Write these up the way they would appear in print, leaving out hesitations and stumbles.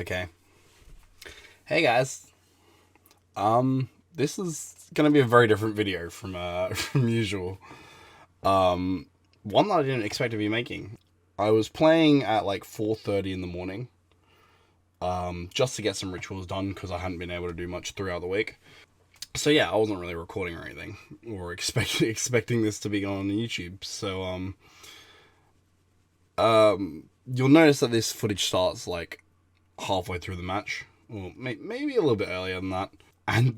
Okay. Hey guys. This is gonna be a very different video from from usual. One that I didn't expect to be making. I was playing at like 4:30 in the morning, just to get some rituals done because I hadn't been able to do much throughout the week. So yeah, I wasn't really recording or anything, or expecting this to be on YouTube. So you'll notice that this footage starts like halfway through the match, or maybe a little bit earlier than that. And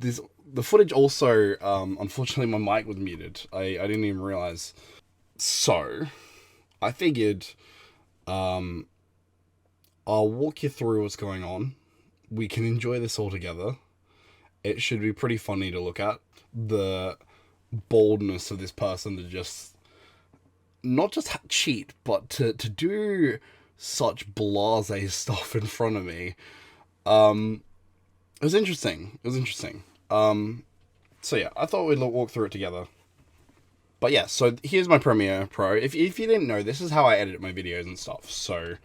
the footage also, unfortunately, my mic was muted. I didn't even realize. So I figured, I'll walk you through what's going on. We can enjoy this all together. It should be pretty funny to look at. The boldness of this person to just not just cheat, but to do such blasé stuff in front of me. It was interesting. So yeah, I thought we'd walk through it together. But yeah, so here's my Premiere Pro. If you didn't know, this is how I edit my videos and stuff. So,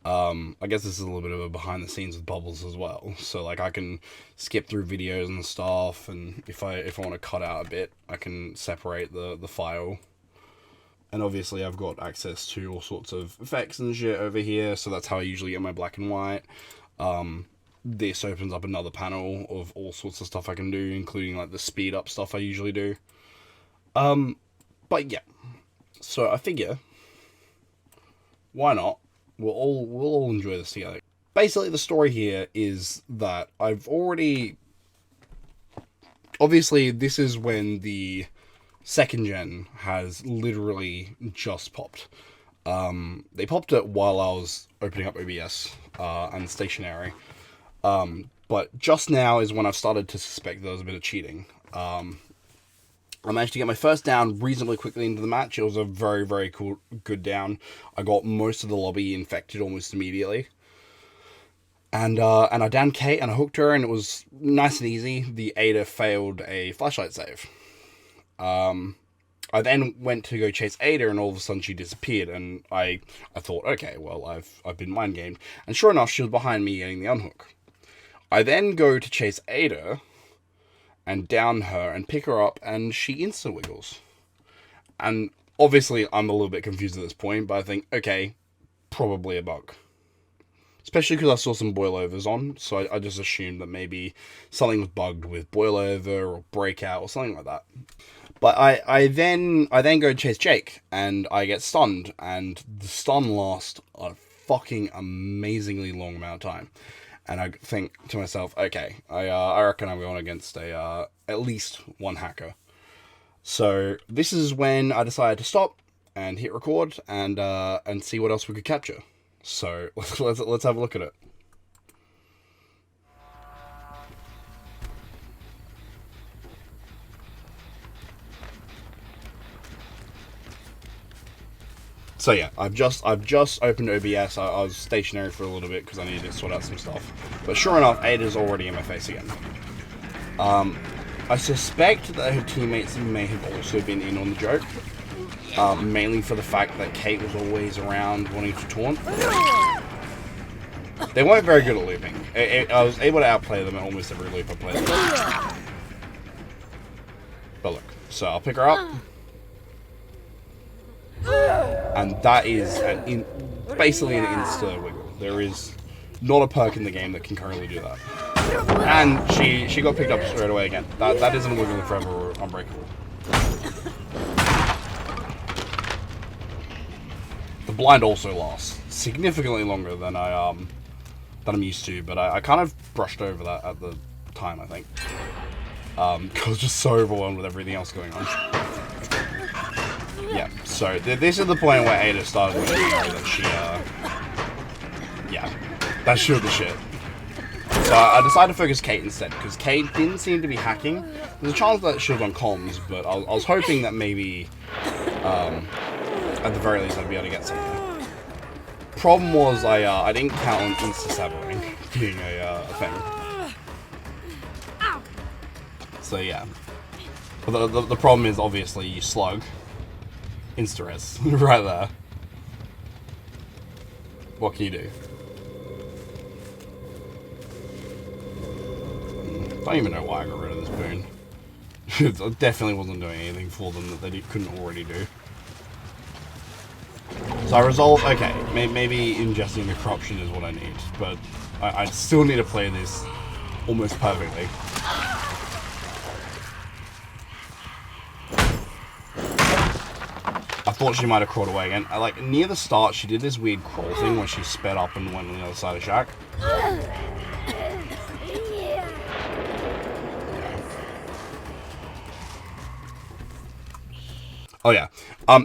I guess this is a little bit of a behind the scenes with Bubbles as well. So like I can skip through videos and stuff, and if I want to cut out a bit, I can separate the file. And obviously I've got access to all sorts of effects and shit over here, so that's how I usually get my black and white. This opens up another panel of all sorts of stuff I can do, including like the speed up stuff I usually do. But yeah, so I figure, why not? We'll all enjoy this together. Basically, the story here is that obviously this is when the second gen has literally just popped. They popped it while I was opening up OBS and stationary. But just now is when I've started to suspect there was a bit of cheating. I managed to get my first down reasonably quickly into the match. It was a very, very good down. I got most of the lobby infected almost immediately. And I downed Kate and I hooked her, and it was nice and easy. The Ada failed a flashlight save. I then went to go chase Ada, and all of a sudden she disappeared, and I thought, okay, well, I've been mind gamed. And sure enough, she was behind me getting the unhook. I then go to chase Ada and down her and pick her up, and she insta-wiggles. And obviously I'm a little bit confused at this point, but I think, okay, probably a bug. Especially because I saw some boilovers on, so I just assumed that maybe something was bugged with boilover or breakout or something like that. But I then go chase Jake, and I get stunned, and the stun lasts a fucking amazingly long amount of time. And I think to myself, okay, I reckon I'm going against at least one hacker. So this is when I decided to stop and hit record and see what else we could capture. So let's have a look at it. So yeah, I've just opened OBS. I was stationary for a little bit because I needed to sort out some stuff. But sure enough, Ada's already in my face again. I suspect that her teammates may have also been in on the joke. Mainly for the fact that Kate was always around wanting to taunt. They weren't very good at looping. I was able to outplay them at almost every loop I played. But look, so I'll pick her up. And that is basically an insta-wiggle. There is not a perk in the game that can currently do that. And she got picked up straight away again. That isn't a wiggle forever or unbreakable. The blind also lasts significantly longer than I'm used to, but I kind of brushed over that at the time, I think. Because I was just so overwhelmed with everything else going on. Yeah, so this is the point where Ada started to know that she, yeah, that she was the shit. So I decided to focus Kate instead, because Kate didn't seem to be hacking. There's a chance that she was on comms, but I was hoping that maybe, at the very least, I'd be able to get something. Problem was, I didn't count on insta-saboing being a thing. So yeah. But the problem is, obviously, you slug. Insta-res. Right there. What can you do? don't even know why I got rid of this boon. It definitely wasn't doing anything for them that they couldn't already do. So I resolved, okay, maybe ingesting the corruption is what I need, but I still need to play this almost perfectly. I thought she might have crawled away again. Like, near the start, she did this weird crawl thing where she sped up and went on the other side of Shack. Oh yeah.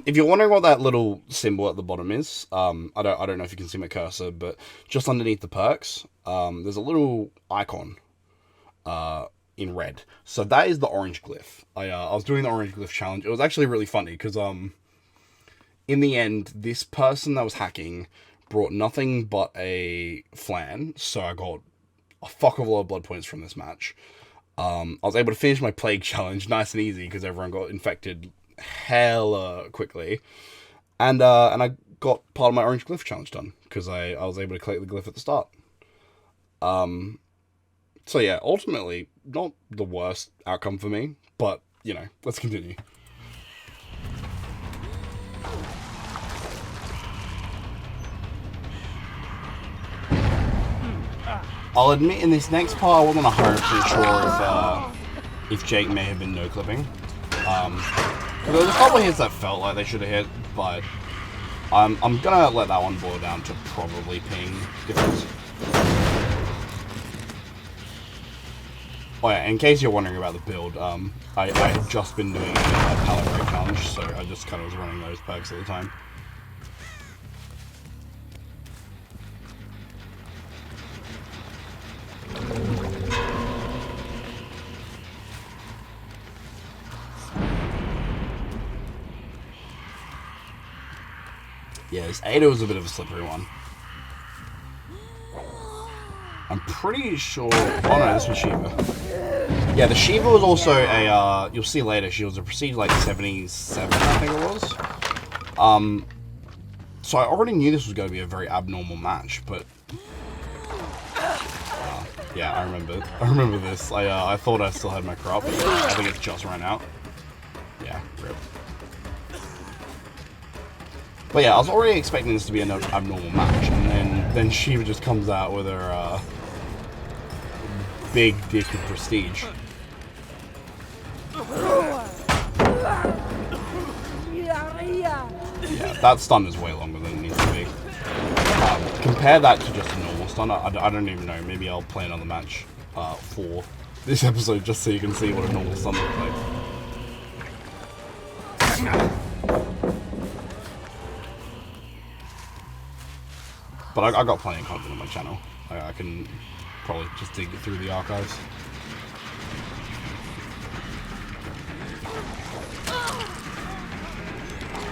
If you're wondering what that little symbol at the bottom is, I don't know if you can see my cursor, but just underneath the perks, there's a little icon in red. So that is the orange glyph. I was doing the orange glyph challenge. It was actually really funny because in the end, this person that was hacking brought nothing but a flan, so I got a fuck of a lot of blood points from this match. I was able to finish my plague challenge nice and easy because everyone got infected hella quickly, and I got part of my orange glyph challenge done because I was able to collect the glyph at the start. So yeah, ultimately not the worst outcome for me, but you know, let's continue. I'll admit in this next part I wasn't 100% sure if Jake may have been no clipping. There was a couple of hits that felt like they should have hit, but I'm gonna let that one boil down to probably ping difference. Oh yeah, in case you're wondering about the build, I had just been doing a pallet break challenge, so I just kind of was running those perks at the time. Yeah, this Ada was a bit of a slippery one. I'm pretty sure... Oh no, this was Shiva. Yeah, the Shiva was also a... you'll see later, she was a Prestige like 77, I think it was. So I already knew this was going to be a very abnormal match, but... yeah, I remember this. I thought I still had my crop. I think it's just run out. Yeah, rip. But yeah, I was already expecting this to be an abnormal match, and then Shiva just comes out with her big dick of prestige. Yeah, that stun is way longer than it needs to be. Compare that to just a normal stun. I don't even know. Maybe I'll play another match for this episode just so you can see what a normal stun looks like. But I got plenty of content on my channel. I can probably just dig through the archives.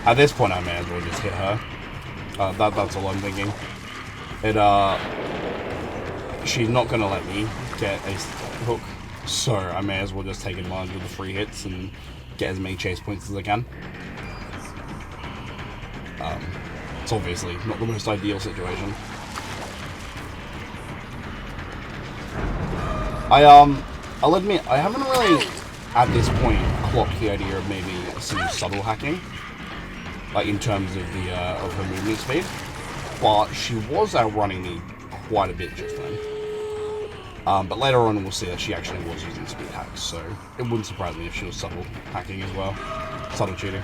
At this point, I may as well just hit her. That's all I'm thinking. She's not gonna let me get a hook, so I may as well just take advantage of the free hits and get as many chase points as I can. It's obviously not the most ideal situation. I'll admit, I haven't really, at this point, clocked the idea of maybe some subtle hacking, like in terms of the of her movement speed, but she was outrunning me quite a bit just then. But later on we'll see that she actually was using speed hacks, so it wouldn't surprise me if she was subtle hacking as well, subtle cheating.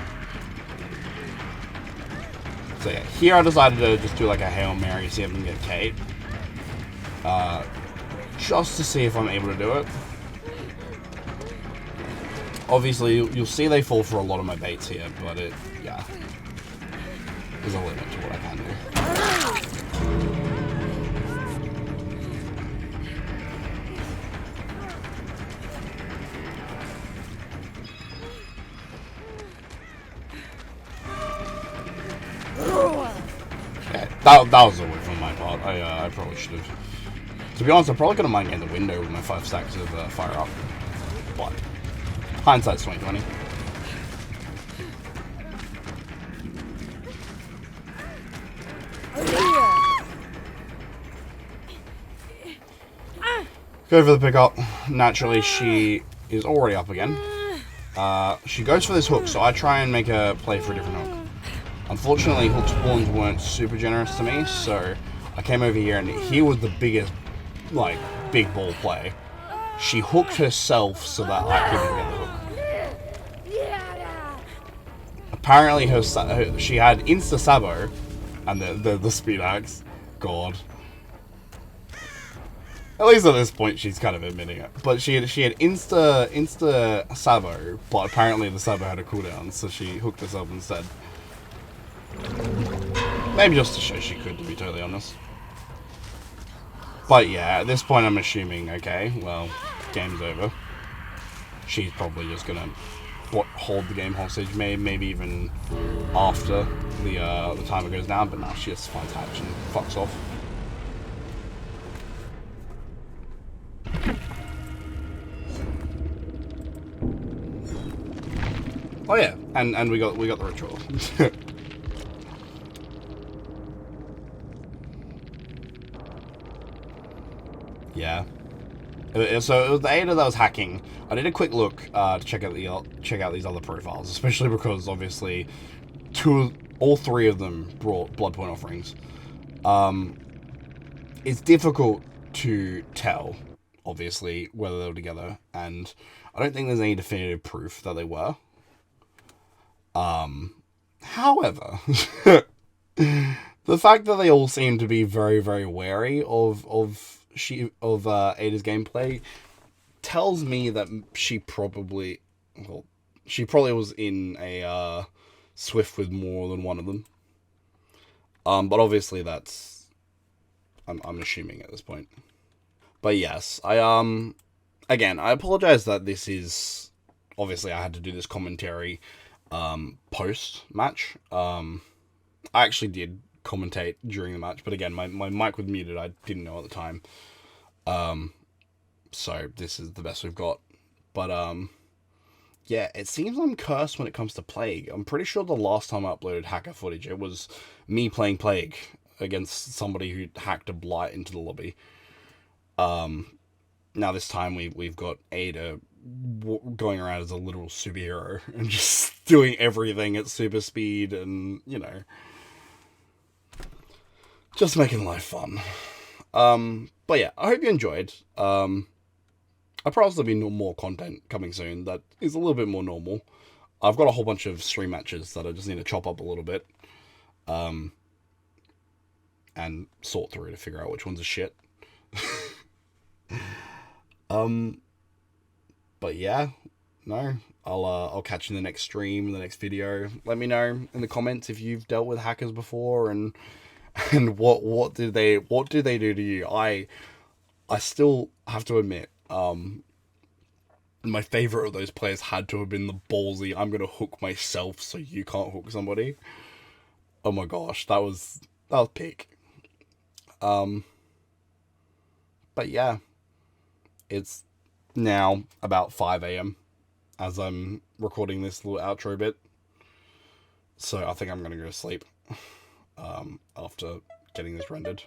So yeah, here I decided to just do like a Hail Mary, see if I can get Kate. Just to see if I'm able to do it. Obviously, you'll see they fall for a lot of my baits here, but yeah, there's a limit to what I can do. Yeah, that was a whiff on my part. I probably should have. To be honest, I probably could have mind gained the window with my 5 stacks of fire up. But hindsight's 2020. Go for the pickup. Naturally, she is already up again. She goes for this hook, so I try and make her play for a different hook. Unfortunately, hook spawns weren't super generous to me, so I came over here and he was the biggest, like, big ball play. She hooked herself so that I couldn't get the hook. Apparently, she had insta sabo and the speed axe. God. At least at this point, she's kind of admitting it. But she had insta sabo, but apparently the sabo had a cooldown, so she hooked herself instead. Maybe just to show she could, to be totally honest. But yeah, at this point, I'm assuming, okay, well, game's over. She's probably just gonna hold the game hostage, maybe even after the timer goes down. But now she just finds Hatch and fucks off. Oh yeah, and we got the ritual. Yeah. So it was the Ada that was hacking. I did a quick look to check out these other profiles, especially because obviously all three of them brought Bloodpoint offerings. It's difficult to tell, obviously, whether they were together, and I don't think there's any definitive proof that they were. However, the fact that they all seem to be very, very wary of Ada's gameplay tells me that she probably was in a Swift with more than one of them. But obviously that's I'm assuming at this point. But yes, again, I apologize that this is obviously I had to do this commentary post match. I actually did commentate during the match, but again, my mic was muted. I didn't know at the time. So this is the best we've got. But yeah, it seems I'm cursed when it comes to Plague. I'm pretty sure the last time I uploaded hacker footage, it was me playing Plague against somebody who hacked a blight into the lobby. Now this time we've got Ada going around as a literal superhero and just doing everything at super speed and, you know, just making life fun. But yeah, I hope you enjoyed. I promise there'll be more content coming soon that is a little bit more normal. I've got a whole bunch of stream matches that I just need to chop up a little bit. And sort through to figure out which ones are shit. But yeah, no, I'll catch you in the next stream, the next video. Let me know in the comments if you've dealt with hackers before and what do they do to you. I still have to admit, my favorite of those players had to have been the ballsy, I'm gonna hook myself so you can't hook somebody. Oh my gosh, that was peak. But yeah, it's now about 5 AM as I'm recording this little outro bit. So I think I'm gonna go to sleep after getting this rendered.